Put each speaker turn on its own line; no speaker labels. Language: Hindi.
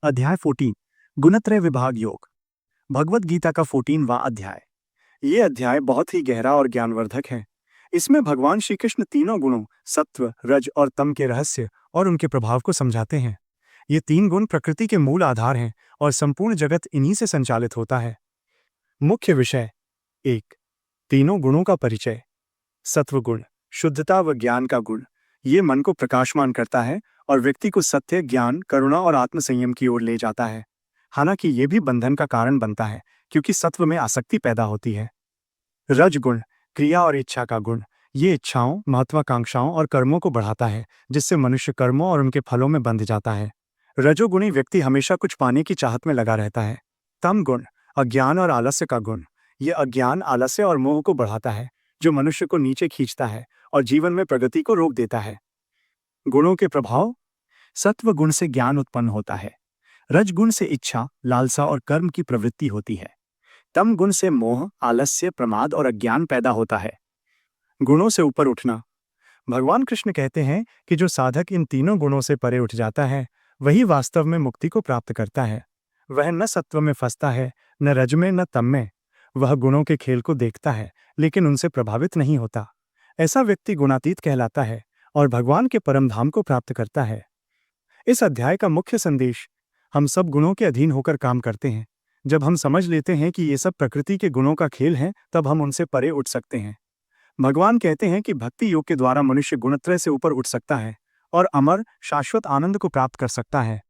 अध्याय 14 गुणत्रय विभाग योग। भगवत गीता का 14वां अध्याय। ये अध्याय बहुत ही गहरा और ज्ञानवर्धक है। इसमें भगवान श्री कृष्ण तीनों गुणों सत्व, रज और तम के रहस्य और उनके प्रभाव को समझाते हैं। ये तीन गुण प्रकृति के मूल आधार हैं और संपूर्ण जगत इन्हीं से संचालित होता है। मुख्य विषय 1। तीनों गुणों का परिचय। सत्व गुण शुद्धता व ज्ञान का गुण। ये मन को प्रकाशमान करता है और व्यक्ति को सत्य, ज्ञान, करुणा और आत्मसंयम की ओर ले जाता है। हालांकि ये भी बंधन का कारण बनता है क्योंकि सत्व में आसक्ति पैदा होती है। रज गुण क्रिया और इच्छा का गुण। ये इच्छाओं, महत्वाकांक्षाओं और कर्मों को बढ़ाता है, जिससे मनुष्य कर्मों और उनके फलों में बंध जाता है। रजोगुणी व्यक्ति हमेशा कुछ पाने की चाहत में लगा रहता है। तम गुण अज्ञान और आलस्य का गुण। ये अज्ञान, आलस्य और मोह को बढ़ाता है, जो मनुष्य को नीचे खींचता है और जीवन में प्रगति को रोक देता है। गुणों के प्रभाव। सत्व गुण से ज्ञान उत्पन्न होता है। रज गुण से इच्छा, लालसा और कर्म की प्रवृत्ति होती है। तम गुण से मोह, आलस्य, प्रमाद और अज्ञान पैदा होता है। गुणों से ऊपर उठना। भगवान कृष्ण कहते हैं कि जो साधक इन तीनों गुणों से परे उठ जाता है, वही वास्तव में मुक्ति को प्राप्त करता है। वह न सत्व में फंसता है, न रज में, न तम में। वह गुणों के खेल को देखता है लेकिन उनसे प्रभावित नहीं होता। ऐसा व्यक्ति गुणातीत कहलाता है और भगवान के परम धाम को प्राप्त करता है। इस अध्याय का मुख्य संदेश। हम सब गुणों के अधीन होकर काम करते हैं। जब हम समझ लेते हैं कि ये सब प्रकृति के गुणों का खेल है, तब हम उनसे परे उठ सकते हैं। भगवान कहते हैं कि भक्ति योग के द्वारा मनुष्य गुणत्रय से ऊपर उठ सकता है और अमर, शाश्वत आनंद को प्राप्त कर सकता है।